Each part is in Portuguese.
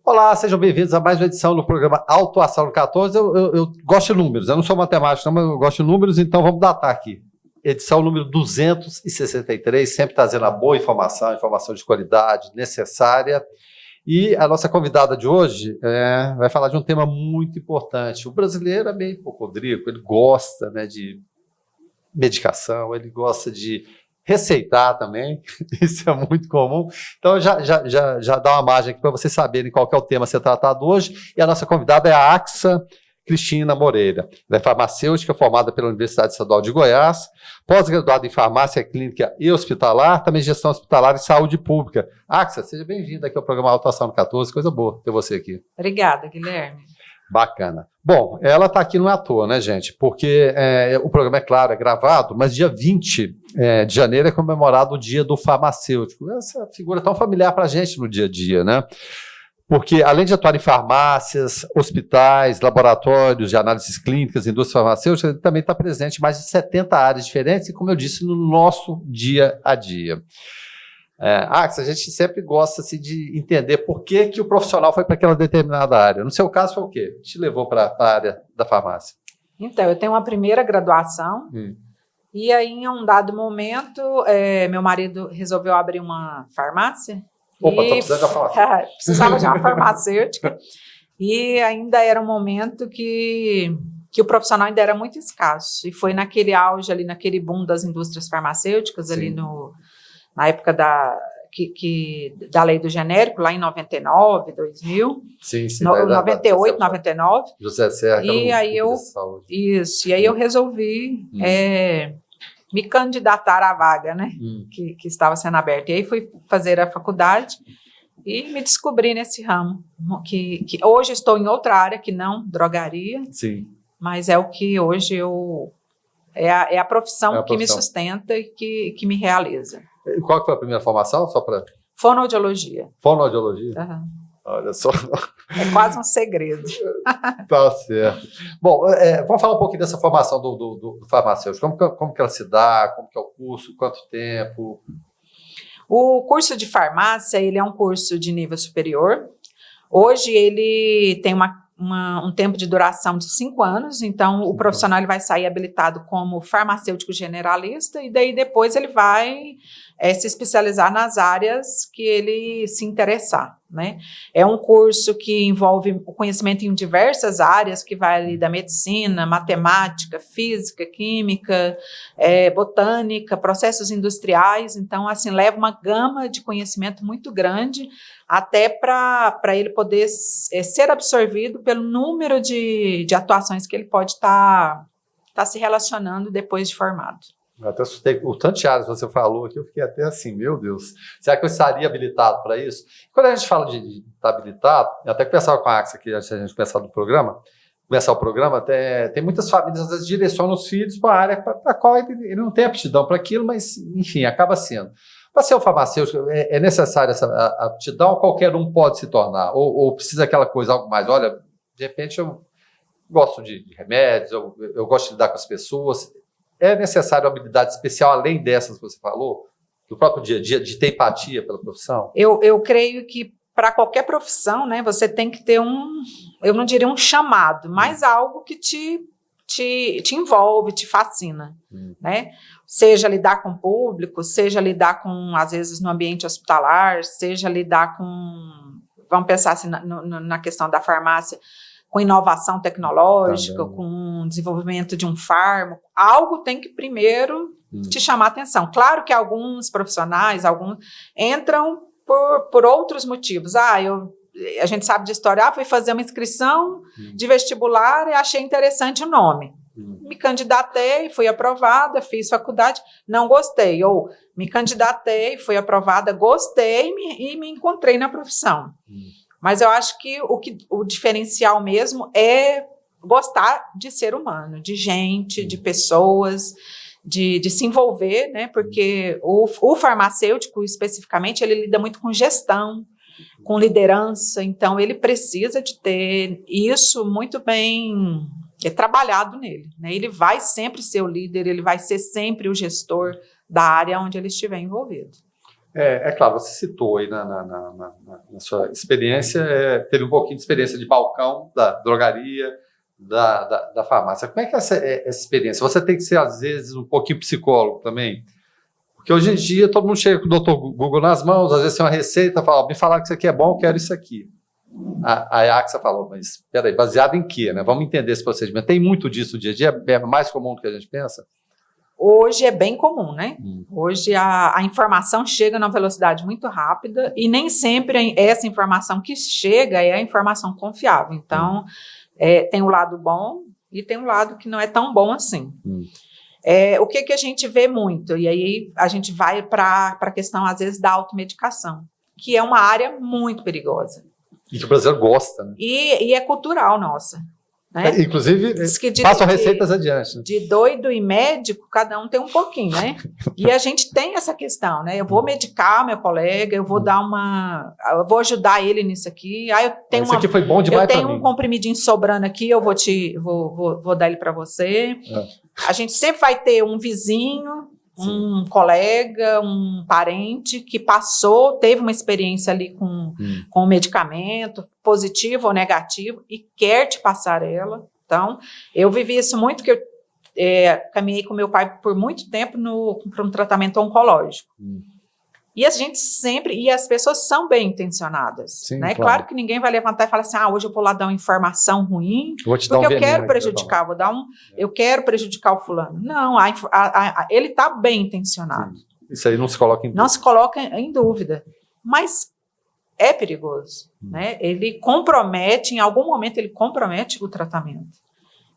Olá, sejam bem-vindos a mais uma edição do programa Autoação no 14. Eu gosto de números, eu não sou matemático, mas eu gosto de números, então vamos datar aqui. Edição número 263, sempre trazendo a boa informação, informação de qualidade necessária. E a nossa convidada de hoje vai falar de um tema muito importante. O brasileiro é meio hipocondríaco, ele gosta, né, de medicação, ele gosta de receitar também, isso é muito comum. Então já dá uma margem aqui para vocês saberem qual que é o tema a ser tratado hoje. E a nossa convidada é a Axa Cristina Moreira. Ela é farmacêutica formada pela Universidade Estadual de Goiás, pós-graduada em farmácia clínica e hospitalar, também gestão hospitalar e saúde pública. Axa, seja bem-vinda aqui ao programa Autoação no 14, coisa boa ter você aqui. Obrigada, Guilherme. Bacana. Bom, ela está aqui não é à toa, né, gente? Porque o programa, é claro, é gravado, mas dia 20 de janeiro é comemorado o Dia do Farmacêutico. Essa figura tão familiar para a gente no dia a dia, né? Porque, além de atuar em farmácias, hospitais, laboratórios de análises clínicas, indústria farmacêutica, ele também está presente em mais de 70 áreas diferentes e, como eu disse, no nosso dia a dia. A gente sempre gosta assim, de entender por que o profissional foi para aquela determinada área. No seu caso, foi o quê? O que te levou para a área da farmácia? Então, eu tenho uma primeira graduação e aí, em um dado momento, meu marido resolveu abrir uma farmácia. Opa, estou precisando de uma farmácia. Precisava de uma farmacêutica e ainda era um momento que o profissional ainda era muito escasso. E foi naquele auge, ali naquele boom das indústrias farmacêuticas, ali na época da lei do genérico, lá em 99, 2000, 98, 99. José Serra, e aí eu resolvi me candidatar à vaga, né, que estava sendo aberta. E aí fui fazer a faculdade e me descobri nesse ramo, que hoje estou em outra área que não drogaria, mas é o que hoje é a profissão que me sustenta e que me realiza. E qual que foi a primeira formação? Só para... Fonoaudiologia. Fonoaudiologia? Uhum. Olha só. É quase um segredo. Tá certo. Bom, vamos falar um pouquinho dessa formação do farmacêutico. Como que ela se dá? Como que é o curso? Quanto tempo? O curso de farmácia, ele é um curso de nível superior. Hoje ele tem um tempo de duração de 5 anos, então o profissional ele vai sair habilitado como farmacêutico generalista e daí depois ele vai se especializar nas áreas que ele se interessar, né? É um curso que envolve o conhecimento em diversas áreas, que vai ali da medicina, matemática, física, química, botânica, processos industriais, então assim leva uma gama de conhecimento muito grande até para ele poder ser absorvido pelo número de atuações que ele pode estar se relacionando depois de formado. Eu até assustei o tanto de áreas que você falou aqui, eu fiquei até assim, meu Deus, será que eu estaria habilitado para isso? Quando a gente fala de estar habilitado, eu até conversava com a Axa aqui antes da gente começar o programa, tem muitas famílias às vezes direcionam os filhos para a área para a qual ele não tem aptidão para aquilo, mas enfim, acaba sendo. Para ser um farmacêutico, é necessária essa aptidão ou qualquer um pode se tornar? Ou precisa aquela coisa, algo mais? Olha, de repente eu gosto de remédios, eu gosto de lidar com as pessoas. É necessário uma habilidade especial, além dessas que você falou, do próprio dia a dia, de ter empatia pela profissão? Eu creio que para qualquer profissão, né, você tem que ter eu não diria um chamado, mas algo que te envolve, te fascina, né? Seja lidar com o público, seja lidar com, às vezes, no ambiente hospitalar, seja lidar com, vamos pensar assim, na questão da farmácia, com inovação tecnológica, com desenvolvimento de um fármaco, algo tem que primeiro te chamar a atenção. Claro que alguns profissionais, entram por outros motivos. A gente sabe de história, fui fazer uma inscrição de vestibular e achei interessante o nome. Me candidatei, fui aprovada, fiz faculdade, não gostei. Ou me candidatei, fui aprovada, gostei e me encontrei na profissão. Mas eu acho que o diferencial mesmo é gostar de ser humano, de gente, de pessoas, de se envolver, né? Porque o farmacêutico, especificamente, ele lida muito com gestão, com liderança, então ele precisa de ter isso muito bem trabalhado nele, né? Ele vai sempre ser o líder, ele vai ser sempre o gestor da área onde ele estiver envolvido. É claro, você citou aí na sua experiência, teve um pouquinho de experiência de balcão, da drogaria, da farmácia. Como é que é essa experiência? Você tem que ser, às vezes, um pouquinho psicólogo também? Porque hoje em dia todo mundo chega com o Dr. Google nas mãos, às vezes tem uma receita, fala, me falaram que isso aqui é bom, eu quero isso aqui. A AXA falou, mas peraí, baseado em quê? Né? Vamos entender esse procedimento. Tem muito disso no dia a dia? É mais comum do que a gente pensa? Hoje é bem comum, né? Hoje a informação chega numa velocidade muito rápida e nem sempre essa informação que chega é a informação confiável. Então, tem o lado bom e tem o lado que não é tão bom assim. O que a gente vê muito? E aí a gente vai para a questão, às vezes, da automedicação, que é uma área muito perigosa. E que o brasileiro gosta. Né? E é cultural nossa. Né? Inclusive, passam receitas adiante. De doido e médico, cada um tem um pouquinho, né? E a gente tem essa questão, né? Eu vou medicar meu colega, eu vou eu vou ajudar ele nisso aqui. Eu tenho aqui foi bom demais para mim. Eu tenho um comprimidinho sobrando aqui, eu vou dar ele para você. A gente sempre vai ter um vizinho, um colega, um parente que teve uma experiência ali com o medicamento, positivo ou negativo, e quer te passar ela. Então, eu vivi isso muito, que eu caminhei com meu pai por muito tempo para um tratamento oncológico. E a gente e as pessoas são bem intencionadas. Sim, né? Claro que ninguém vai levantar e falar assim, hoje eu vou lá dar uma informação ruim, porque eu quero prejudicar, eu quero prejudicar o fulano. Não, ele está bem intencionado. Sim. Isso aí não se coloca em dúvida. Não se coloca em dúvida. Mas é perigoso. Né? Ele compromete, em algum momento ele compromete o tratamento.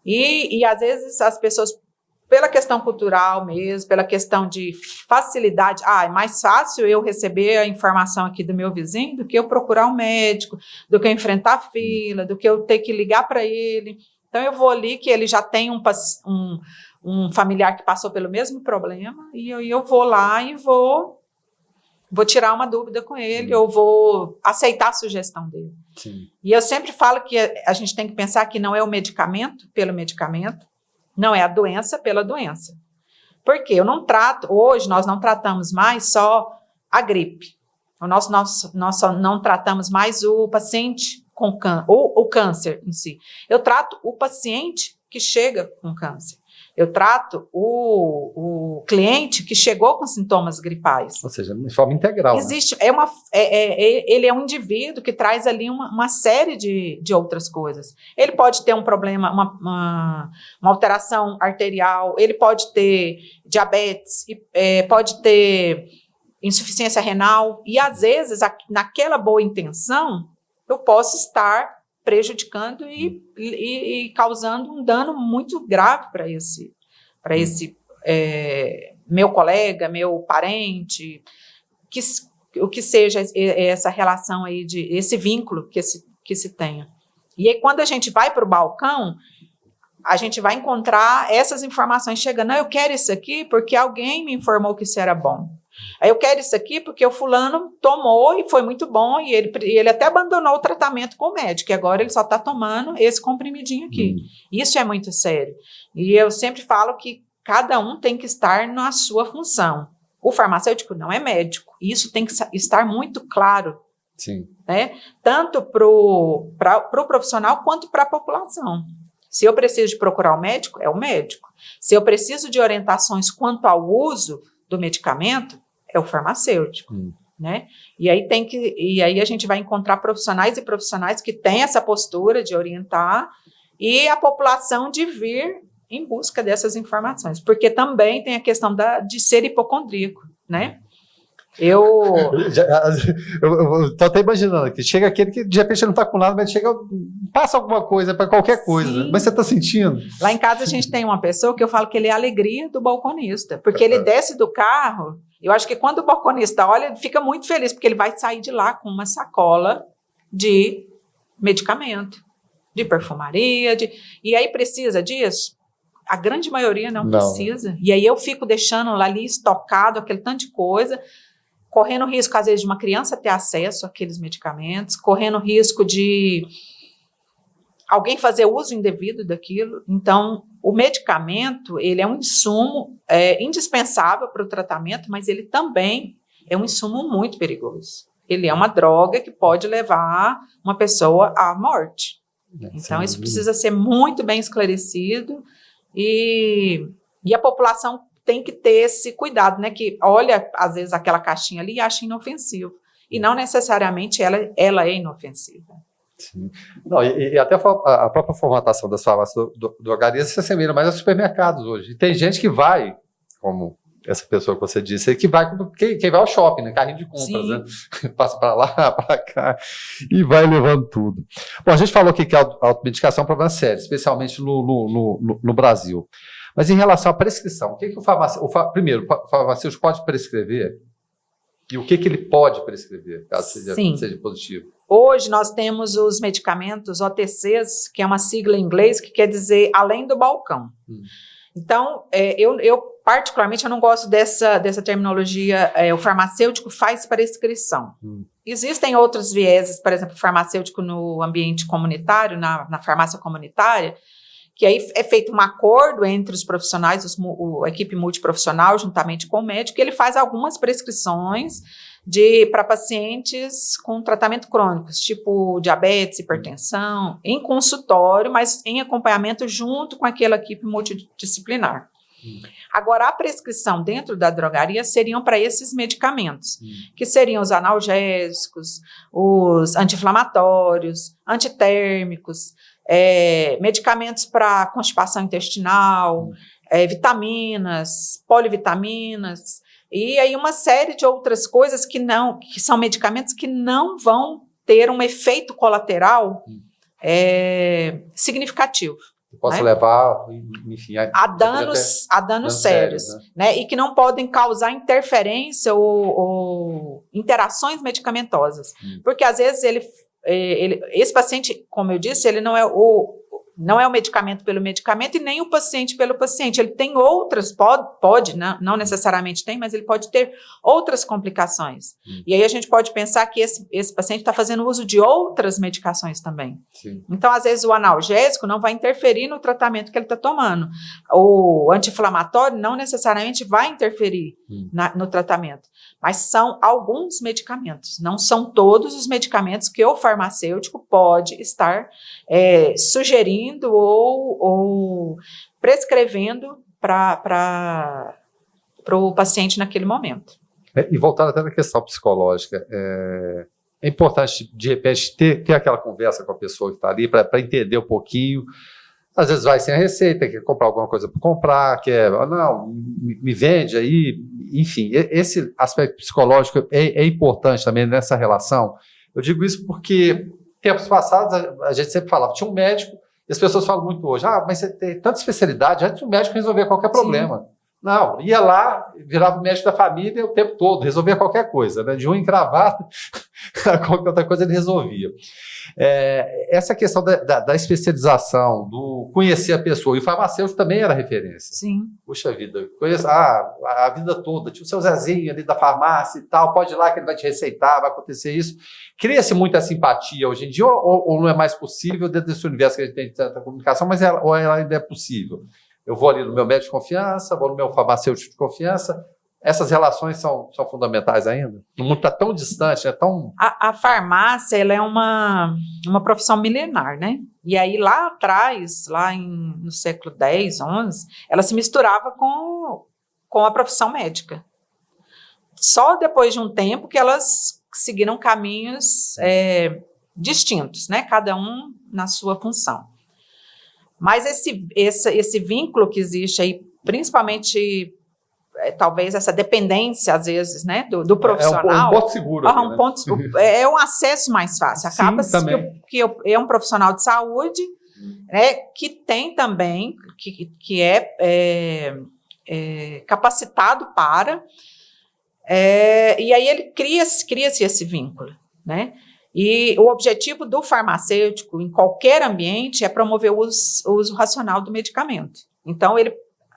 E às vezes as pessoas, pela questão cultural mesmo, pela questão de facilidade, é mais fácil eu receber a informação aqui do meu vizinho do que eu procurar um médico, do que eu enfrentar a fila, do que eu ter que ligar para ele. Então eu vou ali, que ele já tem um familiar que passou pelo mesmo problema, e eu vou lá e vou tirar uma dúvida com ele, ou vou aceitar a sugestão dele. Sim. E eu sempre falo que a gente tem que pensar que não é o medicamento pelo medicamento, não é a doença pela doença. Porque hoje nós não tratamos mais só a gripe. Nós só não tratamos mais o paciente com o câncer em si. Eu trato o paciente que chega com câncer. Eu trato o cliente que chegou com sintomas gripais. Ou seja, de forma integral. Existe, ele é um indivíduo que traz ali uma série de outras coisas. Ele pode ter um problema, uma alteração arterial, ele pode ter diabetes, pode ter insuficiência renal, e às vezes, naquela boa intenção, eu posso estar prejudicando e causando um dano muito grave para esse meu colega, meu parente, o que seja essa relação aí, esse vínculo que se tenha. E aí, quando a gente vai para o balcão, a gente vai encontrar essas informações chegando. Eu quero isso aqui porque alguém me informou que isso era bom. Eu quero isso aqui porque o fulano tomou e foi muito bom, e ele até abandonou o tratamento com o médico, e agora ele só está tomando esse comprimidinho aqui. Isso é muito sério. E eu sempre falo que cada um tem que estar na sua função. O farmacêutico não é médico. Isso tem que estar muito claro. Sim. Né? Tanto para o profissional quanto para a população. Se eu preciso de procurar o médico, é o médico. Se eu preciso de orientações quanto ao uso do medicamento, é o farmacêutico, né? E aí a gente vai encontrar profissionais e profissionais que têm essa postura de orientar, e a população de vir em busca dessas informações, porque também tem a questão de ser hipocondríaco, né? Eu tô até imaginando aqui, chega aquele que de repente não está com nada, mas passa alguma coisa para qualquer coisa. Sim. Mas você está sentindo? Lá em casa a gente tem uma pessoa que eu falo que ele é a alegria do balconista, porque ele desce do carro, eu acho que quando o balconista olha, ele fica muito feliz, porque ele vai sair de lá com uma sacola de medicamento, de perfumaria, e aí precisa disso? A grande maioria não precisa. E aí eu fico deixando lá ali estocado aquele tanto de coisa, correndo risco, às vezes, de uma criança ter acesso àqueles medicamentos, correndo risco de alguém fazer uso indevido daquilo. Então, o medicamento, ele é um insumo indispensável para o tratamento, mas ele também é um insumo muito perigoso. Ele é uma droga que pode levar uma pessoa à morte. Então, isso precisa ser muito bem esclarecido e a população tem que ter esse cuidado, né? Que olha, às vezes, aquela caixinha ali e acha inofensivo. E não necessariamente ela é inofensiva. Sim. Não, e até a própria formatação das farmácias drogarias se assemelha mais aos supermercados hoje. E tem gente que vai, como essa pessoa que você disse, que vai, quem vai ao shopping, né? Carrinho de compras, né? Passa para lá, para cá e vai levando tudo. Bom, a gente falou aqui que a automedicação é um problema sério, especialmente no Brasil. Mas em relação à prescrição, o que o farmacêutico, primeiro, o farmacêutico pode prescrever? E o que ele pode prescrever, caso seja positivo? Hoje nós temos os medicamentos OTCs, que é uma sigla em inglês, que quer dizer além do balcão. Então, eu particularmente, eu não gosto dessa terminologia, o farmacêutico faz prescrição. Existem outros vieses, por exemplo, farmacêutico no ambiente comunitário, na farmácia comunitária, que aí é feito um acordo entre os profissionais, a equipe multiprofissional, juntamente com o médico, e ele faz algumas prescrições para pacientes com tratamento crônico, tipo diabetes, hipertensão, em consultório, mas em acompanhamento junto com aquela equipe multidisciplinar. Agora, a prescrição dentro da drogaria seriam para esses medicamentos, que seriam os analgésicos, os anti-inflamatórios, antitérmicos, medicamentos para constipação intestinal, vitaminas, polivitaminas, e aí uma série de outras coisas que são medicamentos que não vão ter um efeito colateral significativo. Posso levar, enfim, a danos sérios, né? E que não podem causar interferência ou interações medicamentosas. Porque, às vezes, esse paciente, como eu disse, ele não é o medicamento pelo medicamento e nem o paciente pelo paciente. Ele tem outras, não necessariamente tem, mas ele pode ter outras complicações. E aí a gente pode pensar que esse paciente está fazendo uso de outras medicações também. Sim. Então, às vezes, o analgésico não vai interferir no tratamento que ele está tomando. O anti-inflamatório não necessariamente vai interferir no tratamento. Mas são alguns medicamentos, não são todos os medicamentos que o farmacêutico pode estar sugerindo ou prescrevendo para o paciente naquele momento. E voltando até na questão psicológica, é importante, de repente, ter aquela conversa com a pessoa que está ali para entender um pouquinho. Às vezes vai sem a receita, quer comprar alguma coisa para comprar, não, me vende aí, enfim. Esse aspecto psicológico é importante também nessa relação. Eu digo isso porque, tempos passados, a gente sempre falava, tinha um médico, e as pessoas falam muito hoje, mas você tem tanta especialidade, antes o médico resolvia qualquer problema. Sim. Não, ia lá, virava o médico da família o tempo todo, resolvia qualquer coisa, né? De unha encravada, qualquer outra coisa ele resolvia. Essa questão da especialização, do conhecer a pessoa, e o farmacêutico também era referência. Sim. Puxa vida, conheço a vida toda, tinha o seu Zezinho ali da farmácia e tal, pode ir lá que ele vai te receitar, vai acontecer isso. Cria-se muita simpatia hoje em dia, ou não é mais possível dentro desse universo que a gente tem de tanta comunicação, mas ela ainda é possível. Eu vou ali no meu médico de confiança, vou no meu farmacêutico de confiança. Essas relações são fundamentais ainda? O mundo está tão distante, é tão... A farmácia, ela é uma profissão milenar, né? E aí lá atrás, no século X, XI, ela se misturava com a profissão médica. Só depois de um tempo que elas seguiram caminhos distintos, né? Cada um na sua função. Mas esse vínculo que existe aí, principalmente, talvez essa dependência, às vezes, né, do profissional. É um ponto seguro. É um acesso mais fácil. Acaba-se que é um profissional de saúde, né, que tem também, que é capacitado para, e aí ele cria-se esse vínculo, né? E o objetivo do farmacêutico, em qualquer ambiente, é promover o uso racional do medicamento. Então,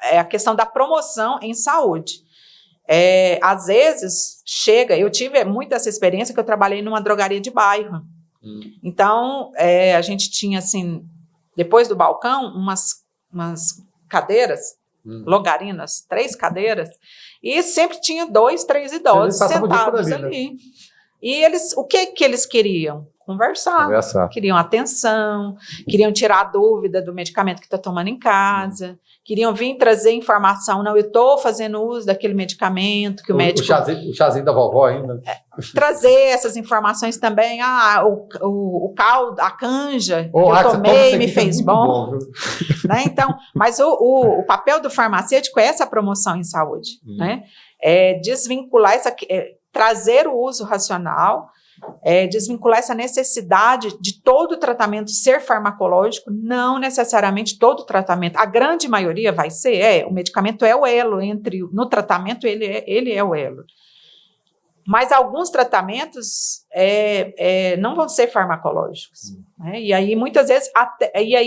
é a questão da promoção em saúde. Às vezes, eu tive muito essa experiência que eu trabalhei numa drogaria de bairro. Então, a gente tinha, assim, depois do balcão, umas cadeiras longarinas, 3 cadeiras, e sempre tinha 2, 3 idosos sentados ali. E o que eles queriam? Conversar. Queriam atenção, queriam tirar a dúvida do medicamento que está tomando em casa, queriam vir trazer informação, não, eu estou fazendo uso daquele medicamento que o médico... O chazinho da vovó ainda. Trazer essas informações também, o caldo, a canja que eu tomei me fez bom. Né? Então, mas o papel do farmacêutico é essa promoção em saúde, né? É desvincular trazer o uso racional, desvincular essa necessidade de todo o tratamento ser farmacológico, não necessariamente todo o tratamento, a grande maioria vai ser, o medicamento é o elo no tratamento ele é o elo. Mas alguns tratamentos não vão ser farmacológicos, né? E aí muitas vezes,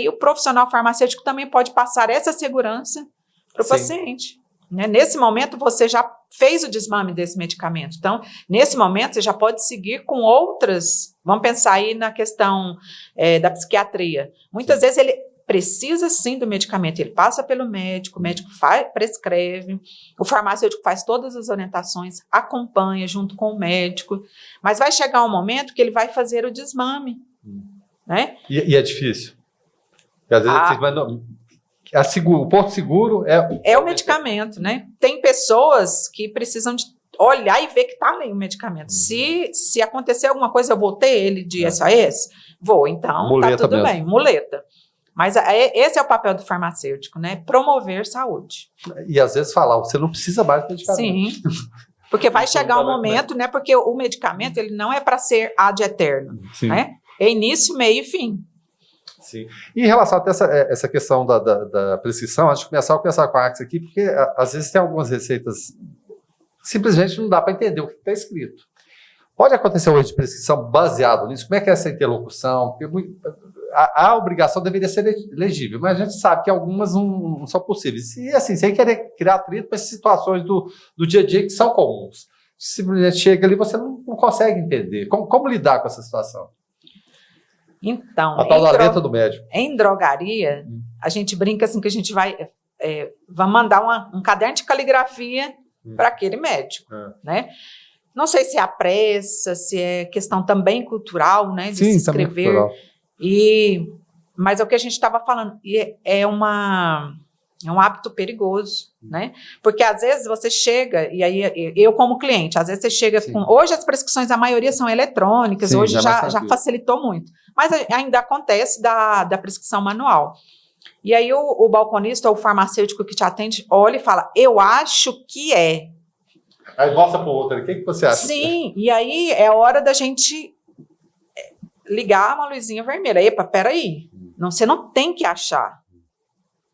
o profissional farmacêutico também pode passar essa segurança para o paciente. Né? Nesse momento, você já fez o desmame desse medicamento. Então, nesse momento, você já pode seguir com outras. Vamos pensar aí na questão da psiquiatria. Muitas vezes ele precisa sim do medicamento, ele passa pelo médico, o médico prescreve, o farmacêutico faz todas as orientações, acompanha junto com o médico, mas vai chegar um momento que ele vai fazer o desmame. Né? E é difícil? Porque às vezes o porto seguro é o medicamento, né? Tem pessoas que precisam de olhar e ver que está ali o medicamento. Se acontecer alguma coisa, eu vou ter ele de SAS? Vou, então muleta tá tudo bem, muleta. Mas esse é o papel do farmacêutico, né? Promover saúde. E às vezes falar, você não precisa mais de medicamento. Sim, porque vai chegar um momento, né? Porque o medicamento ele não é para ser ad eterno, né? É início, meio e fim. Sim. E em relação até essa questão da prescrição, acho que começar com a Axis aqui, porque às vezes tem algumas receitas simplesmente não dá para entender o que está escrito. Pode acontecer hoje de prescrição baseado nisso? Como é que é essa interlocução? Porque a obrigação deveria ser legível, mas a gente sabe que algumas não são possíveis. E assim, sem querer criar atrito para essas situações do dia a dia que são comuns. Simplesmente chega ali, você não consegue entender. Como lidar com essa situação? Então, a tal da letra do médico. Em drogaria, a gente brinca assim que a gente vai mandar um caderno de caligrafia para aquele médico, né? Não sei se é a pressa, se é questão também cultural, né, de se escrever. Mas é o que a gente estava falando, e é um hábito perigoso, né? Porque às vezes você chega, e aí eu como cliente, às vezes você chega com... Hoje as prescrições, a maioria são eletrônicas, hoje já facilitou muito. Mas ainda acontece da prescrição manual. E aí o balconista ou o farmacêutico que te atende olha e fala, eu acho que é. Aí mostra para o outro, o que você acha? Sim, e aí é hora da gente ligar uma luzinha vermelha. Epa, peraí, você não tem que achar.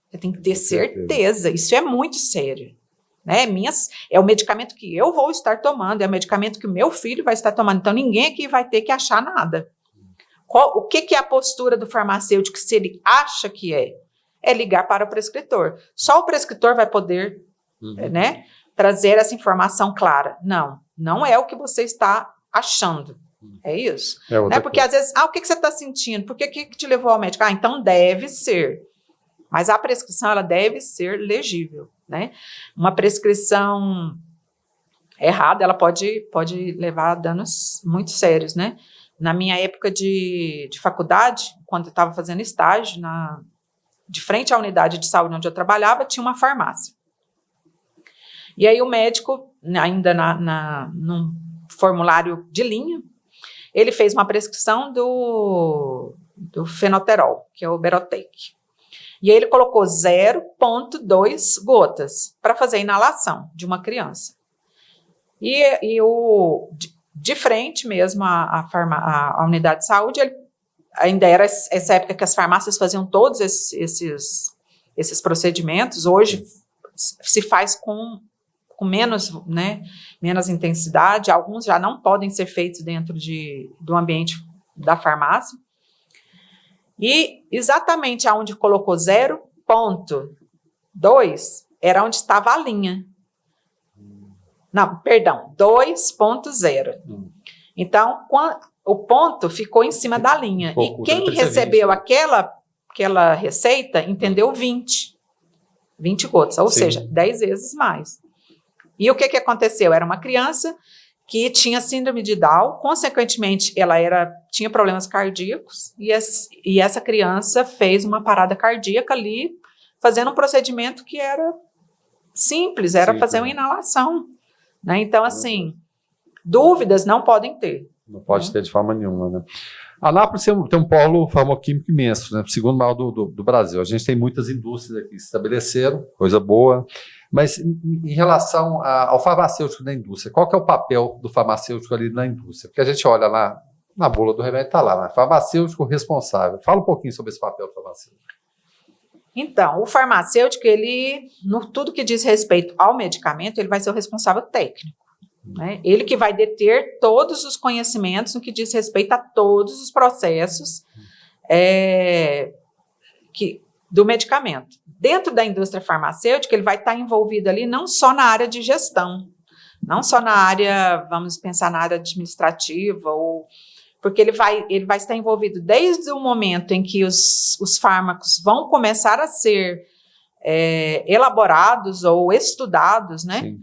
Você tem que ter certeza. Isso é muito sério. Né? É o medicamento que eu vou estar tomando, é o medicamento que o meu filho vai estar tomando. Então, ninguém aqui vai ter que achar nada. O que é a postura do farmacêutico, se ele acha que é? É ligar para o prescritor. Só o prescritor vai poder né, trazer essa informação clara. Não é o que você está achando. É isso. Né? Porque às vezes, o que você está sentindo? Por que te levou ao médico? Então deve ser. Mas a prescrição, ela deve ser legível. Né? Uma prescrição errada, ela pode levar a danos muito sérios, né? Na minha época de faculdade, quando eu estava fazendo estágio, de frente à unidade de saúde onde eu trabalhava, tinha uma farmácia. E aí o médico, ainda num formulário de linha, ele fez uma prescrição do fenoterol, que é o Berotec. E aí ele colocou 0,2 gotas para fazer a inalação de uma criança. De frente mesmo a unidade de saúde, ainda era essa época que as farmácias faziam todos esses procedimentos. Hoje se faz com menos, né, menos intensidade. Alguns já não podem ser feitos dentro do ambiente da farmácia. E exatamente aonde colocou 0,2 era onde estava a linha. Não, perdão, 2,0. Então, o ponto ficou em cima da linha. E quem recebeu aquela receita entendeu 20. 20 gotas, ou Sim. seja, 10 vezes mais. E o que aconteceu? Era uma criança que tinha síndrome de Down, consequentemente, ela tinha problemas cardíacos, e essa criança fez uma parada cardíaca ali, fazendo um procedimento que era simples, era fazer uma inalação. Né? Então, assim, dúvidas não podem ter. Não pode ter de forma nenhuma, né? Anápolis tem um polo farmacoquímico imenso, né? O segundo maior do Brasil. A gente tem muitas indústrias aqui que se estabeleceram, coisa boa. Mas em relação ao farmacêutico da indústria, qual que é o papel do farmacêutico ali na indústria? Porque a gente olha lá, na bula do remédio está lá, né? Farmacêutico responsável. Fala um pouquinho sobre esse papel do farmacêutico. Então, o farmacêutico, tudo que diz respeito ao medicamento, ele vai ser o responsável técnico. Né? Ele que vai deter todos os conhecimentos no que diz respeito a todos os processos do medicamento. Dentro da indústria farmacêutica, ele vai estar envolvido ali não só na área de gestão, não só na área, vamos pensar na área administrativa, porque ele vai estar envolvido desde o momento em que os fármacos vão começar a ser elaborados ou estudados, né? Sim.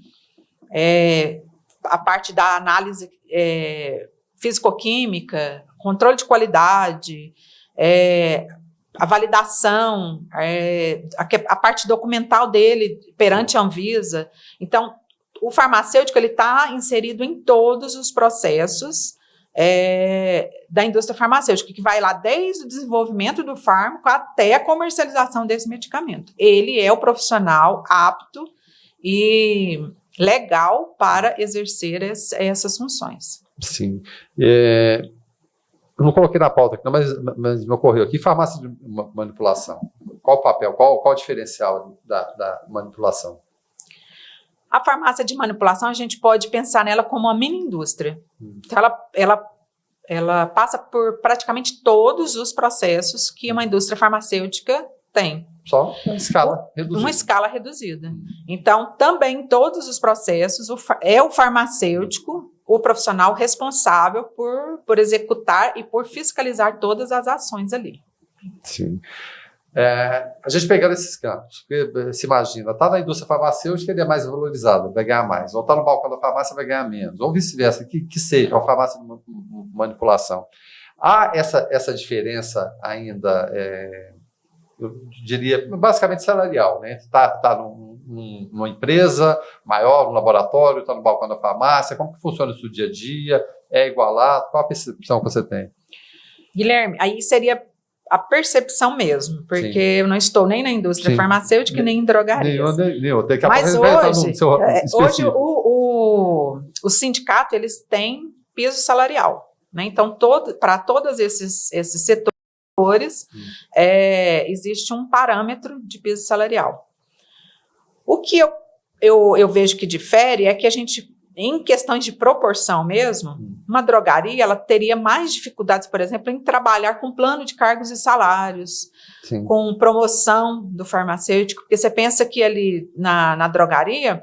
A parte da análise físico-química, controle de qualidade, a validação, a parte documental dele perante a Anvisa. Então, o farmacêutico está inserido em todos os processos da indústria farmacêutica, que vai lá desde o desenvolvimento do fármaco até a comercialização desse medicamento. Ele é o profissional apto e legal para exercer essas funções. Sim. Eu não coloquei na pauta aqui, não, mas me ocorreu aqui. Farmácia de manipulação. Qual o papel, qual o diferencial da manipulação? A farmácia de manipulação, a gente pode pensar nela como uma mini indústria. Então, ela passa por praticamente todos os processos que uma indústria farmacêutica tem. Só uma escala reduzida. Uma escala reduzida. Então, também em todos os processos, é o farmacêutico o profissional responsável por executar e por fiscalizar todas as ações ali. Sim. A gente pegando esses campos, porque se imagina, está na indústria farmacêutica, ele é mais valorizado, vai ganhar mais, ou está no balcão da farmácia, vai ganhar menos, ou vice-versa, que seja, a farmácia de manipulação. Há essa diferença ainda, eu diria, basicamente salarial, né? Está numa empresa maior, num laboratório, está no balcão da farmácia, como que funciona isso no dia a dia, é igualado, qual a percepção que você tem? Guilherme, aí seria a percepção mesmo, porque Sim. eu não estou nem na indústria Sim. farmacêutica, nem em drogarias. Mas hoje o sindicato, eles têm piso salarial, né? Então, para todos esses setores, existe um parâmetro de piso salarial. O que eu vejo que difere é que a gente, em questões de proporção mesmo, uma drogaria ela teria mais dificuldades, por exemplo, em trabalhar com plano de cargos e salários, Sim. com promoção do farmacêutico, porque você pensa que ali na drogaria,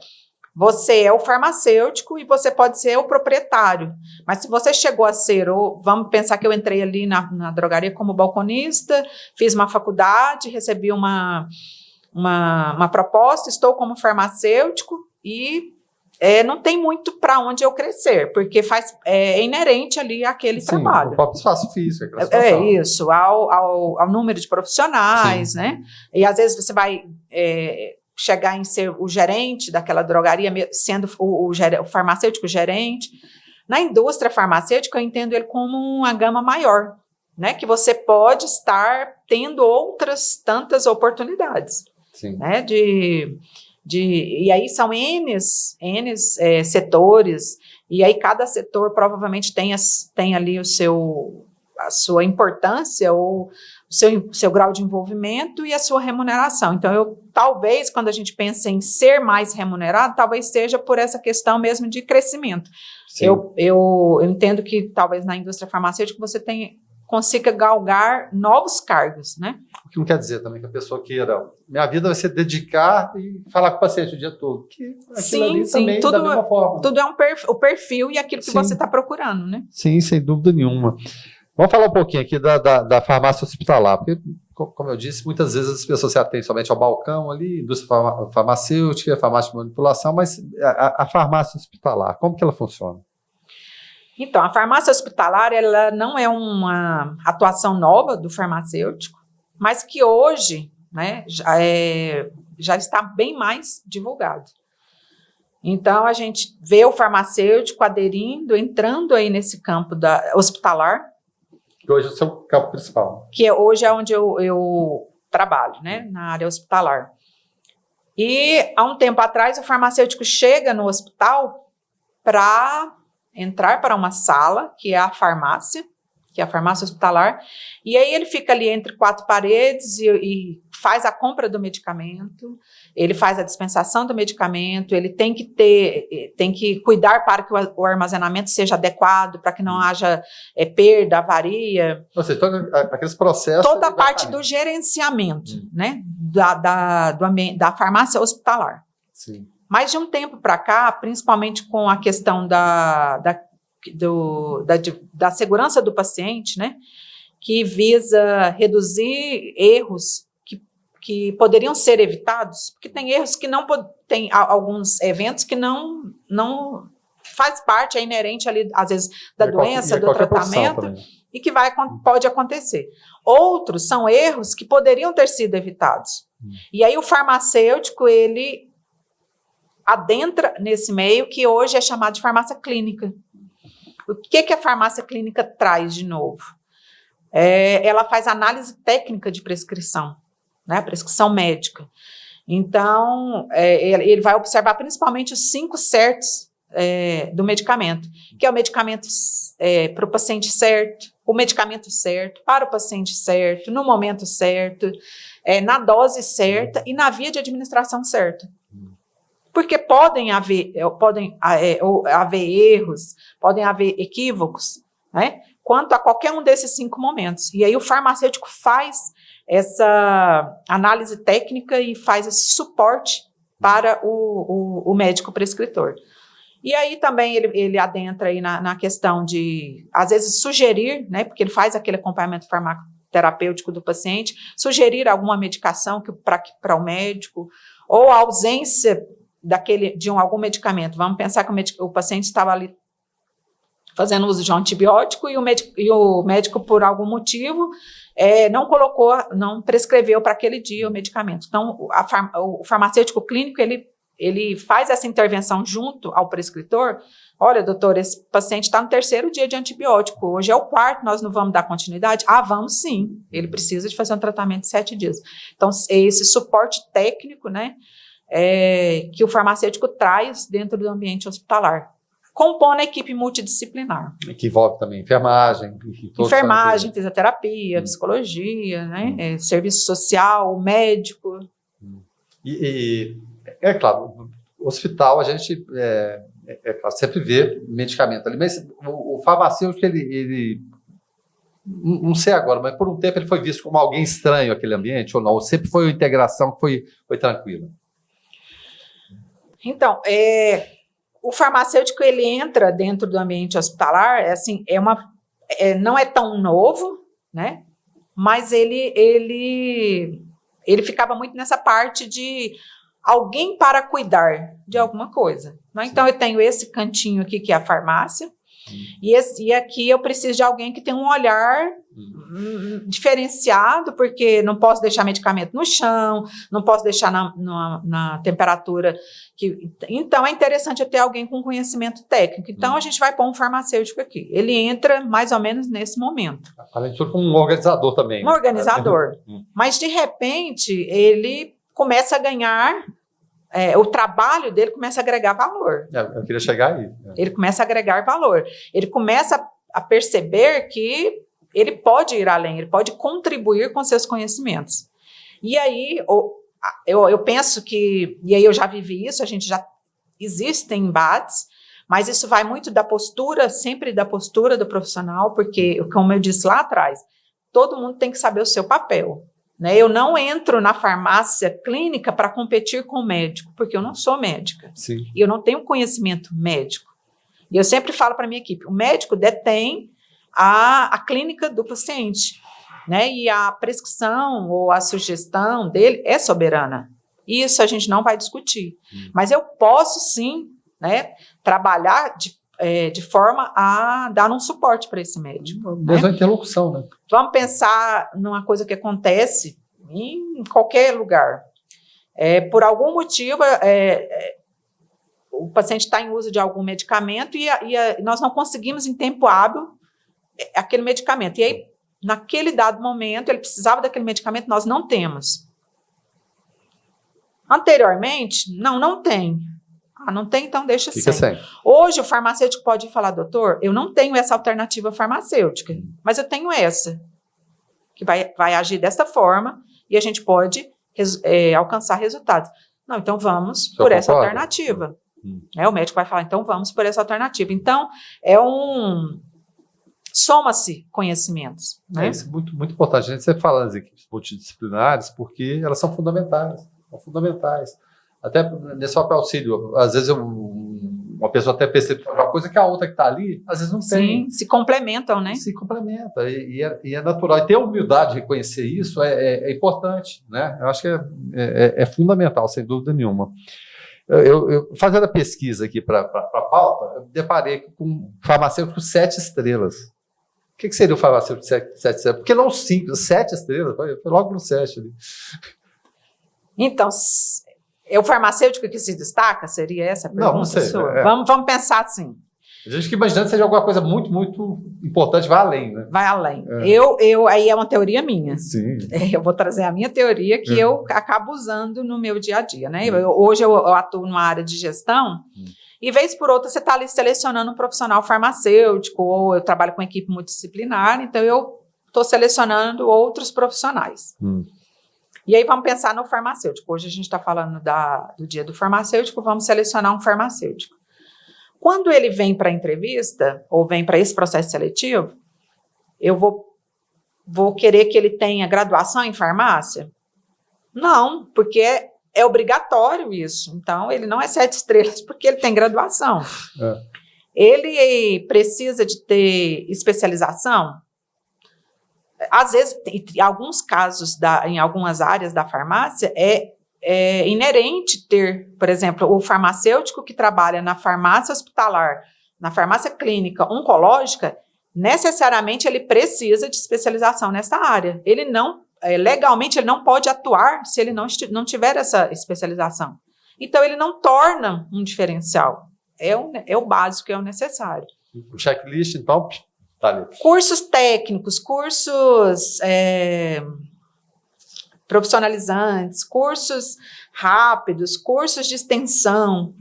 você é o farmacêutico e você pode ser o proprietário, mas se você chegou a ser, vamos pensar que eu entrei ali na drogaria como balconista, fiz uma faculdade, recebi uma proposta, estou como farmacêutico e não tem muito para onde eu crescer, porque é inerente ali àquele Sim, trabalho. O próprio espaço físico. Isso, ao número de profissionais, Sim. né? E às vezes você vai chegar em ser o gerente daquela drogaria, sendo o farmacêutico gerente. Na indústria farmacêutica, eu entendo ele como uma gama maior, né? Que você pode estar tendo outras tantas oportunidades. Sim. Né, e aí são N setores, e aí cada setor provavelmente tem ali a sua importância, ou o seu grau de envolvimento e a sua remuneração. Então, talvez, quando a gente pensa em ser mais remunerado, talvez seja por essa questão mesmo de crescimento. Eu entendo que talvez na indústria farmacêutica você consiga galgar novos cargos, né? O que não quer dizer também que a pessoa queira, minha vida vai ser dedicar e falar com o paciente o dia todo. Que sim, também tudo, da mesma forma. Tudo é o perfil e aquilo que você está procurando, né? Sim, sem dúvida nenhuma. Vamos falar um pouquinho aqui da farmácia hospitalar, porque como eu disse, muitas vezes as pessoas se atêm somente ao balcão ali, indústria farmacêutica, farmácia de manipulação, mas a farmácia hospitalar, como que ela funciona? Então, a farmácia hospitalar, ela não é uma atuação nova do farmacêutico, mas que hoje, né, já está bem mais divulgado. Então, a gente vê o farmacêutico aderindo, entrando aí nesse campo hospitalar. Que hoje é o seu campo principal. Que hoje é onde eu trabalho, né, na área hospitalar. E, há um tempo atrás, o farmacêutico chega no hospital para entrar para uma sala, que é a farmácia hospitalar, e aí ele fica ali entre quatro paredes e faz a compra do medicamento, ele faz a dispensação do medicamento, ele tem que cuidar para que o armazenamento seja adequado, para que não haja perda, avaria. Ou seja, aqueles processos... Toda a parte do gerenciamento, né, da farmácia hospitalar. Sim. Mas de um tempo para cá, principalmente com a questão da segurança do paciente, né, que visa reduzir erros que poderiam ser evitados, porque tem erros que não tem alguns eventos que não faz parte, é inerente ali, às vezes, da doença, do tratamento, e que pode acontecer. Outros são erros que poderiam ter sido evitados. E aí o farmacêutico, ele adentra nesse meio que hoje é chamado de farmácia clínica. O que a farmácia clínica traz de novo? Ela faz análise técnica de prescrição, né? Prescrição médica. Então, ele vai observar principalmente os 5 certos do medicamento, que é o medicamento para o paciente certo, o medicamento certo, para o paciente certo, no momento certo, na dose certa e na via de administração certa. Porque podem haver erros, podem haver equívocos, né, quanto a qualquer um desses 5 momentos. E aí o farmacêutico faz essa análise técnica e faz esse suporte para o médico prescritor. E aí também ele adentra aí na questão de, às vezes, sugerir, né, porque ele faz aquele acompanhamento farmacoterapêutico do paciente, sugerir alguma medicação para o médico, ou a ausência de algum medicamento. Vamos pensar que o paciente estava ali fazendo uso de um antibiótico e o médico, por algum motivo, não prescreveu para aquele dia o medicamento. Então, o farmacêutico clínico, ele faz essa intervenção junto ao prescritor. Olha, doutor, esse paciente está no 3º dia de antibiótico, hoje é o 4º, nós não vamos dar continuidade? Vamos sim, ele precisa de fazer um tratamento de 7 dias. Então, esse suporte técnico, né, que o farmacêutico traz dentro do ambiente hospitalar, compondo a equipe multidisciplinar. Que envolve também enfermagem. Enfermagem, fisioterapia, psicologia, né, serviço social, médico. E é claro, no hospital a gente claro, sempre vê medicamento ali, mas o farmacêutico, ele não sei agora, mas por um tempo ele foi visto como alguém estranho aquele ambiente ou não? Ou sempre foi uma integração que foi tranquila? Então, o farmacêutico, ele entra dentro do ambiente hospitalar, não é tão novo, né? Mas ele ficava muito nessa parte de alguém para cuidar de alguma coisa, né? Então, eu tenho esse cantinho aqui, que é a farmácia, e aqui eu preciso de alguém que tenha um olhar diferenciado, porque não posso deixar medicamento no chão, não posso deixar na temperatura então é interessante eu ter alguém com conhecimento técnico. Então a gente vai pôr um farmacêutico aqui, ele entra mais ou menos nesse momento. Além de tudo, como um organizador também. Um organizador, mas de repente ele começa a ganhar, o trabalho dele começa a agregar valor. Eu queria chegar aí. Ele começa a agregar valor, ele começa a perceber que ele pode ir além, ele pode contribuir com seus conhecimentos. E aí, eu penso que, e aí eu já vivi isso, existem embates, mas isso vai muito da postura, sempre da postura do profissional, porque, como eu disse lá atrás, todo mundo tem que saber o seu papel, né? Eu não entro na farmácia clínica para competir com o médico, porque eu não sou médica. Sim. E eu não tenho conhecimento médico. E eu sempre falo para a minha equipe, o médico detém a clínica do paciente. né? E a prescrição ou a sugestão dele é soberana. Isso a gente não vai discutir. Mas eu posso, sim, né, trabalhar de forma a dar um suporte para esse médico. Mesmo a interlocução, né? Vamos pensar numa coisa que acontece em qualquer lugar. Por algum motivo, o paciente está em uso de algum medicamento e nós não conseguimos, em tempo hábil, aquele medicamento. E aí, naquele dado momento, ele precisava daquele medicamento, nós não temos. Anteriormente, não tem. Não tem, então deixa Fica sem. sem. Hoje, o farmacêutico pode falar, doutor, eu não tenho essa alternativa farmacêutica, mas eu tenho essa, que vai agir dessa forma e a gente pode alcançar resultados. Não, então vamos por essa alternativa. O médico vai falar, então vamos por essa alternativa. Então, soma-se conhecimenentes. Né? Isso é muito, muito importante. A gente sempre fala das equipes multidisciplinares porque elas são fundamentais. São fundamentais. Até nesse próprio auxílio, às vezes uma pessoa até percebe uma coisa que a outra que está ali, às vezes não tem. Sim, se complementam, né? Se complementa, e é natural. E ter a humildade de reconhecer isso é importante, né? Eu acho que é fundamental, sem dúvida nenhuma. Eu fazendo a pesquisa aqui para a pauta, eu me deparei com um farmacêutico 7 estrelas. O que seria o farmacêutico 7 estrelas? Porque não 5, 7 estrelas, foi logo no 7 ali. Então, é o farmacêutico que se destaca? Seria essa a pergunta? Não sei. Vamos pensar assim. A gente fica imaginando que seja alguma coisa muito, muito importante, vai além, né? Vai além. Aí é uma teoria minha. Sim. Eu vou trazer a minha teoria que eu acabo usando no meu dia a dia, né? Hoje eu atuo numa área de gestão e, vez por outra, você está ali selecionando um profissional farmacêutico ou eu trabalho com equipe multidisciplinar, então eu estou selecionando outros profissionais. E aí vamos pensar no farmacêutico. Hoje a gente está falando do dia do farmacêutico, vamos selecionar um farmacêutico. Quando ele vem para a entrevista, ou vem para esse processo seletivo, eu vou querer que ele tenha graduação em farmácia? Não, porque é obrigatório isso. Então, ele não é 7 estrelas porque ele tem graduação. Ele precisa de ter especialização? Às vezes, em alguns casos, em algumas áreas da farmácia, é inerente ter, por exemplo, o farmacêutico que trabalha na farmácia hospitalar, na farmácia clínica oncológica, necessariamente ele precisa de especialização nessa área. Ele não, legalmente, ele não pode atuar se ele não tiver essa especialização. Então, ele não torna um diferencial. É o básico, é o necessário. O checklist, então, tá ali. Cursos técnicos, cursos profissionalizantes, cursos rápidos, cursos de extensão.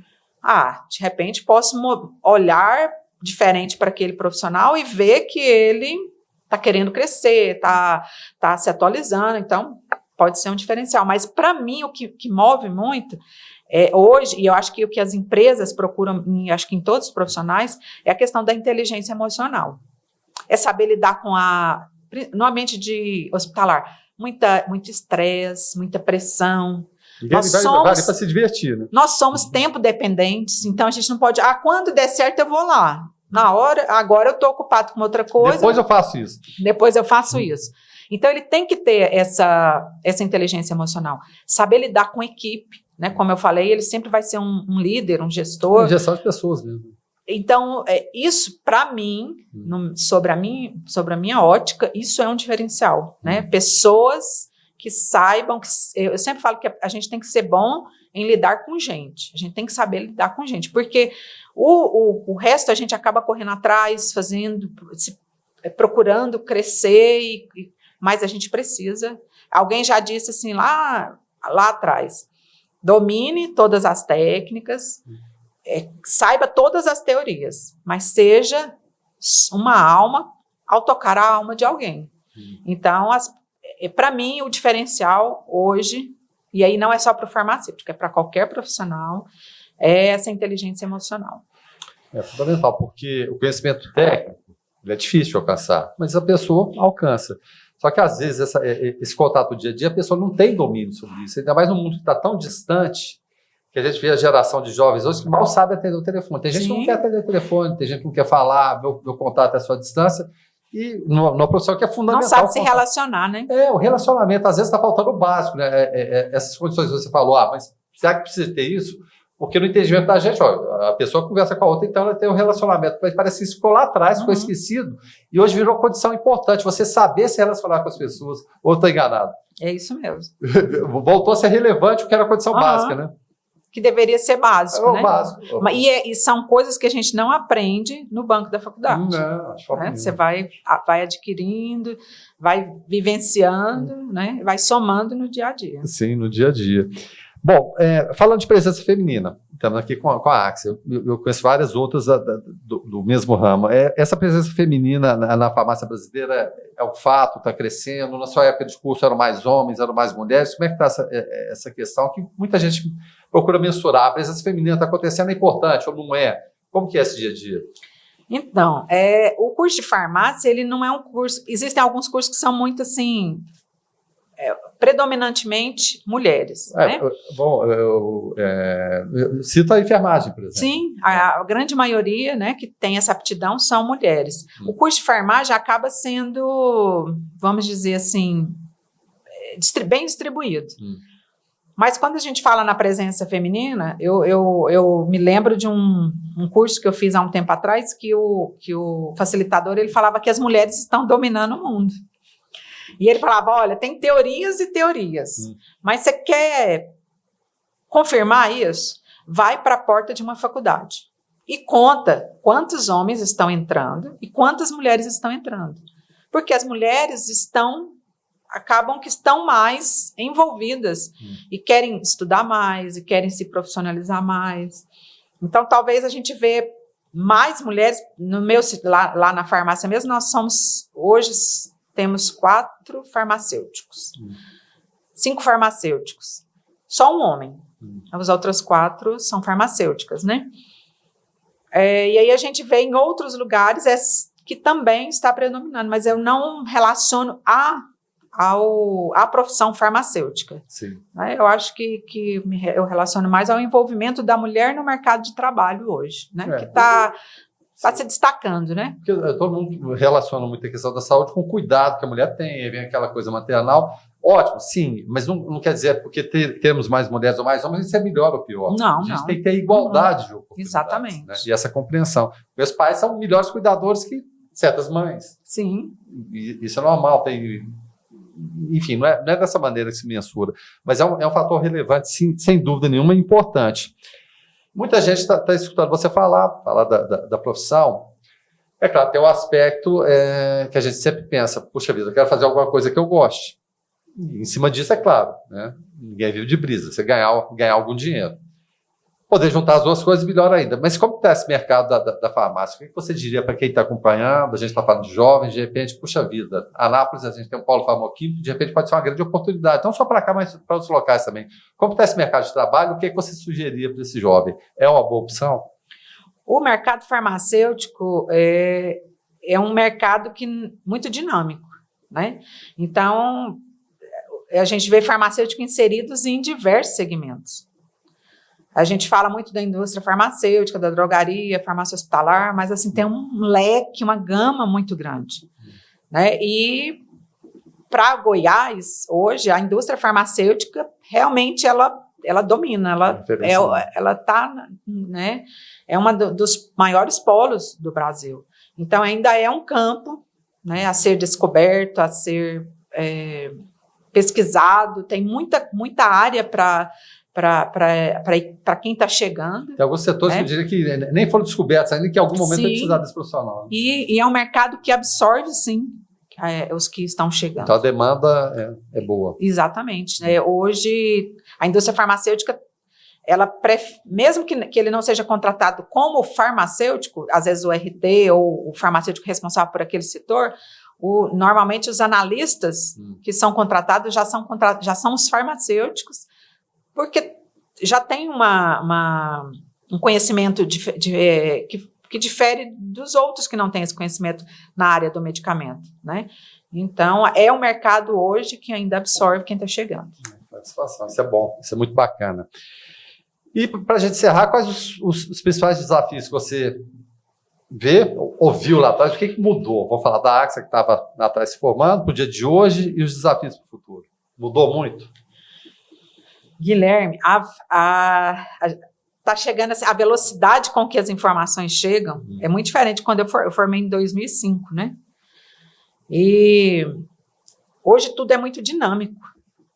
De repente posso olhar diferente para aquele profissional e ver que ele está querendo crescer, está se atualizando, então pode ser um diferencial. Mas para mim o que move muito hoje, e eu acho que o que as empresas procuram, acho que em todos os profissionais, é a questão da inteligência emocional. É saber lidar no ambiente de hospitalar, muito estresse, muita pressão. Vale para se divertir, né? Nós somos tempo dependentes, então a gente não pode, quando der certo eu vou lá. Na hora, agora eu estou ocupado com outra coisa. Depois eu faço isso. Depois eu faço isso. Então ele tem que ter essa inteligência emocional, saber lidar com equipe, né? Como eu falei, ele sempre vai ser um líder, um gestor. Gestão de pessoas mesmo. Então, isso, para mim, sobre a minha ótica, isso é um diferencial, né? Pessoas que saibam, eu sempre falo que a gente tem que ser bom em lidar com gente, a gente tem que saber lidar com gente, porque o resto a gente acaba correndo atrás, procurando crescer, mas a gente precisa. Alguém já disse assim lá atrás, domine todas as técnicas, saiba todas as teorias, mas seja uma alma ao tocar a alma de alguém. Então, para mim, o diferencial hoje, e aí não é só para o farmacêutico, é para qualquer profissional, é essa inteligência emocional. É fundamental, porque o conhecimento técnico ele é difícil de alcançar, mas a pessoa alcança. Só que, às vezes, esse contato dia a dia, a pessoa não tem domínio sobre isso, ainda mais num mundo que está tão distante, que a gente vê a geração de jovens hoje que mal sabe atender o telefone. Tem gente que não quer atender o telefone, tem gente que não quer falar, meu contato é à sua distância. e numa profissão que é fundamental. Não sabe se relacionar, né? O relacionamento, às vezes está faltando o básico, né? Essas condições que você falou, mas será que precisa ter isso? Porque no entendimento da gente, a pessoa conversa com a outra, então ela tem um relacionamento, mas parece que isso ficou lá atrás, ficou esquecido, e hoje virou uma condição importante, você saber se relacionar com as pessoas, ou estou enganado? É isso mesmo. Voltou a ser relevante o que era a condição básica, né? Que deveria ser básico, né? Básico. E são coisas que a gente não aprende no banco da faculdade. Não, acho que Você vai adquirindo, vai vivenciando, né? Vai somando no dia a dia. Sim, no dia a dia. Bom, falando de presença feminina, estamos aqui com a Axia, eu conheço várias outras do mesmo ramo. Essa presença feminina na farmácia brasileira é um fato, está crescendo. Na sua época de curso eram mais homens, eram mais mulheres. Como é que está essa questão que muita gente procura mensurar? A presença feminina está acontecendo, é importante ou não é? Como que é esse dia a dia? Então, o curso de farmácia, ele não é um curso... Existem alguns cursos que são muito, assim... predominantemente mulheres, né? Bom, eu cito a enfermagem, por exemplo. Sim, a grande maioria, né, que tem essa aptidão são mulheres. O curso de farmácia acaba sendo, vamos dizer assim, bem distribuído. Mas quando a gente fala na presença feminina, eu me lembro de um curso que eu fiz há um tempo atrás, que o facilitador ele falava que as mulheres estão dominando o mundo. E ele falava, olha, tem teorias e teorias, mas você quer confirmar isso? Vai para a porta de uma faculdade e conta quantos homens estão entrando e quantas mulheres estão entrando. Porque as mulheres acabam que estão mais envolvidas e querem estudar mais e querem se profissionalizar mais. Então, talvez a gente vê mais mulheres, lá na farmácia mesmo, nós somos, hoje... Temos 4 farmacêuticos, 5 farmacêuticos, só um homem. As outras 4 são farmacêuticas, né? E aí a gente vê em outros lugares que também está predominando, mas eu não relaciono à profissão farmacêutica. Sim. Né? Eu acho que eu relaciono mais ao envolvimento da mulher no mercado de trabalho hoje, né? Que está se destacando, né? Porque todo mundo relaciona muito a questão da saúde com o cuidado que a mulher tem, aí vem aquela coisa maternal. Ótimo, sim, mas não quer dizer porque temos mais mulheres ou mais homens, isso é melhor ou pior. Não, a gente tem que ter igualdade de oportunidades. Exatamente. Né? E essa compreensão. Meus pais são melhores cuidadores que certas mães. Sim. E isso é normal, enfim, não é dessa maneira que se mensura, mas é um fator relevante, sim, sem dúvida nenhuma, importante. Muita gente está escutando você falar da profissão. É claro, tem um aspecto que a gente sempre pensa, puxa vida, eu quero fazer alguma coisa que eu goste. E em cima disso, é claro, né? Ninguém vive de brisa, você ganhar algum dinheiro. Poder juntar as duas coisas, melhor ainda. Mas como está esse mercado da farmácia? O que você diria para quem está acompanhando? A gente está falando de jovens, de repente, puxa vida, Anápolis, a gente tem um polo farmacêutico, de repente pode ser uma grande oportunidade, não só para cá, mas para outros locais também. Como está esse mercado de trabalho? O que você sugeriria para esse jovem? É uma boa opção? O mercado farmacêutico é um mercado muito dinâmico, né? Então, a gente vê farmacêuticos inseridos em diversos segmentos. A gente fala muito da indústria farmacêutica, da drogaria, farmácia hospitalar, mas assim, tem um leque, uma gama muito grande. Né? E para Goiás, hoje, a indústria farmacêutica realmente ela domina, ela tá, né, é uma dos maiores polos do Brasil. Então, ainda é um campo, né, a ser descoberto, a ser pesquisado, tem muita área para quem está chegando. Tem alguns setores, né, que eu diria que nem foram descobertos ainda, que em algum momento vai precisar desse profissional. Né? E é um mercado que absorve, sim, os que estão chegando. Então a demanda é boa. Exatamente. Hoje, a indústria farmacêutica, mesmo que ele não seja contratado como farmacêutico, às vezes o RT ou o farmacêutico responsável por aquele setor, normalmente os analistas que são contratados já são os farmacêuticos, porque já tem um conhecimento que difere dos outros que não têm esse conhecimento na área do medicamento, né? Então, é um mercado hoje que ainda absorve quem está chegando. Satisfação, isso é bom, isso é muito bacana. E para a gente encerrar, quais os principais desafios que você ouviu lá atrás, o que mudou? Vamos falar da AXA que estava lá atrás se formando, para o dia de hoje e os desafios para o futuro. Mudou muito? Guilherme, tá chegando assim, a velocidade com que as informações chegam é muito diferente de quando eu formei em 2005, né? E hoje tudo é muito dinâmico,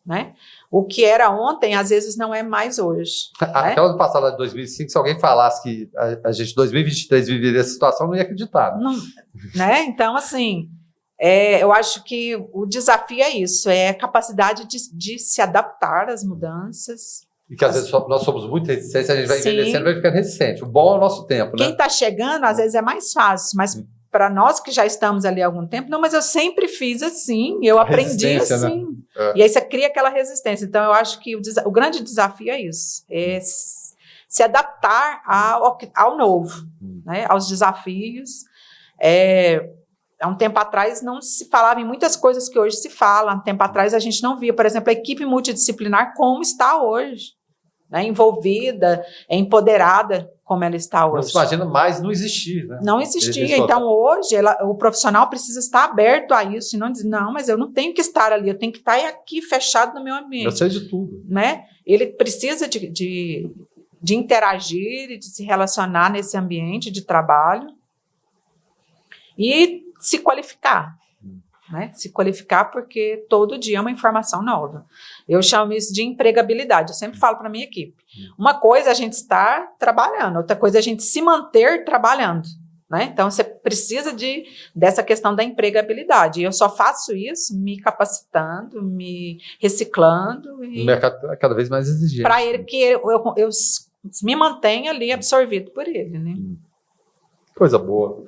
né? O que era ontem, às vezes, não é mais hoje. Aquela do passado de 2005, se alguém falasse que a gente em 2023 viveria essa situação, não ia acreditar. Não, né? Então, assim, eu acho que o desafio é isso, é a capacidade de se adaptar às mudanças. E que às vezes nós somos muito resistentes, a gente vai Sim. envelhecendo e vai ficando resistente. O bom é o nosso tempo, né? Quem está chegando, às vezes, é mais fácil, mas para nós que já estamos ali há algum tempo, não, mas eu sempre fiz assim, eu aprendi assim. Né? E aí você cria aquela resistência. Então, eu acho que o grande desafio é isso, é se adaptar ao novo, né, aos desafios. Há um tempo atrás não se falava em muitas coisas que hoje se fala. Há um tempo atrás a gente não via, por exemplo, a equipe multidisciplinar como está hoje, né, envolvida, empoderada como ela está hoje. Não se imagina mais não existir, né? Não existia. Então, hoje, o profissional precisa estar aberto a isso e não dizer, não, mas eu não tenho que estar ali, eu tenho que estar aqui fechado no meu ambiente. Eu sei de tudo. Né? Ele precisa de interagir e de se relacionar nesse ambiente de trabalho e se qualificar. Né? Se qualificar porque todo dia é uma informação nova. Eu chamo isso de empregabilidade. Eu sempre falo para a minha equipe. Uma coisa é a gente estar trabalhando, outra coisa é a gente se manter trabalhando. Né? Então, você precisa dessa questão da empregabilidade. E eu só faço isso me capacitando, me reciclando. O mercado é cada vez mais exigente. Para ele que eu me mantenha ali absorvido por ele. Né? Coisa boa.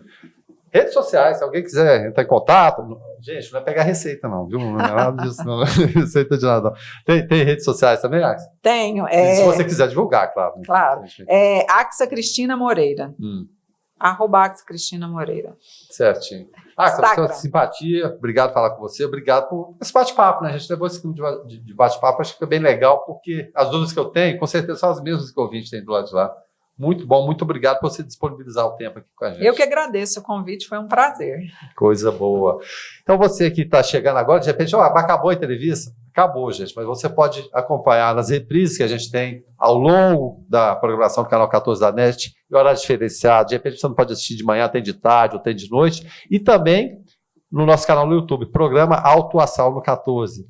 Redes sociais, se alguém quiser entrar em contato, gente, não é pegar receita não, viu? Não é nada disso, não. Receita de nada, não. Tem redes sociais também, Axa? Tenho. Se você quiser divulgar, claro. Claro. Axa Cristina Moreira. @Axa Cristina Moreira. Certinho. Axa, sua simpatia, obrigado por falar com você, obrigado por esse bate-papo, né? A gente levou esse clima de bate-papo, acho que foi bem legal, porque as dúvidas que eu tenho, com certeza, são as mesmas que o ouvinte tem do lado de lá. Muito bom, muito obrigado por você disponibilizar o tempo aqui com a gente. Eu que agradeço o convite, foi um prazer. Coisa boa. Então, você que está chegando agora, de repente, acabou a entrevista? Acabou, gente, mas você pode acompanhar nas reprises que a gente tem ao longo da programação do canal 14 da NET, em horário diferenciado. De repente, você não pode assistir de manhã, tem de tarde ou tem de noite. E também no nosso canal no YouTube, programa Autoação no 14.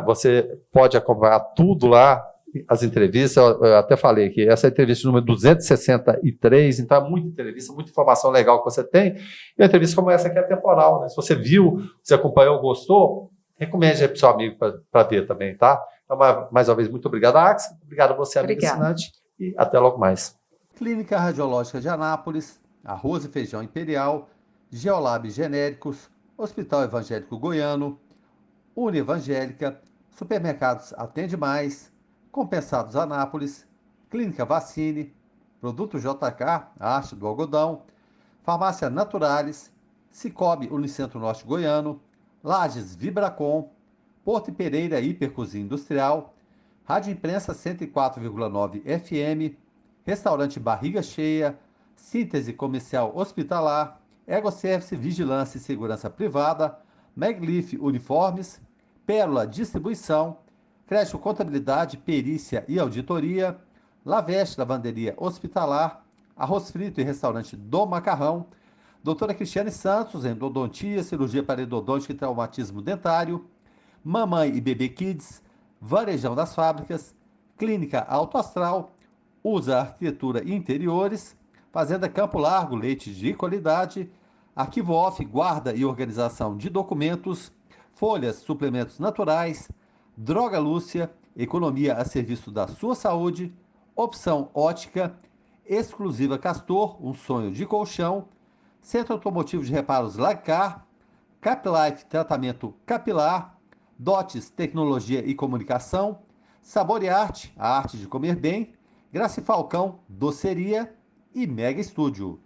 Você pode acompanhar tudo lá. As entrevistas, eu até falei que essa é a entrevista número 263, então é muita entrevista, muita informação legal que você tem, e uma entrevista como essa aqui é temporal, né? Se você viu, se acompanhou, gostou, recomende aí para o seu amigo para ver também, tá? Então, mais uma vez, muito obrigado, Axa, obrigado a você, amigo assinante, e até logo mais. Clínica Radiológica de Anápolis, Arroz e Feijão Imperial, Geolab Genéricos, Hospital Evangélico Goiano, Unievangélica, Supermercados Atende Mais, Compensados Anápolis, Clínica Vacine, Produto JK, a Arte do Algodão, Farmácia Naturalis, Cicobi Unicentro Norte Goiano, Lages Vibracom, Porto Pereira Hipercozinha Industrial, Rádio Imprensa 104,9 FM, Restaurante Barriga Cheia, Síntese Comercial Hospitalar, Egoservice Vigilância e Segurança Privada, Maglif Uniformes, Pérola Distribuição, Crédito Contabilidade, Perícia e Auditoria, Laveste Lavanderia Hospitalar, Arroz Frito e Restaurante do Macarrão, Doutora Cristiane Santos, Endodontia, Cirurgia Parodontítica e Traumatismo Dentário, Mamãe e Bebê Kids, Varejão das Fábricas, Clínica Alto Astral, Usa Arquitetura e Interiores, Fazenda Campo Largo, leite de qualidade, Arquivo Off, guarda e organização de documentos, folhas, suplementos naturais, Droga Lúcia, economia a serviço da sua saúde, Opção Ótica, Exclusiva Castor, um sonho de colchão, Centro Automotivo de Reparos Lagcar, Caplife, tratamento capilar, Dotes, tecnologia e comunicação, Sabor e Arte, a arte de comer bem, Graça e Falcão, doceria e Mega Estúdio.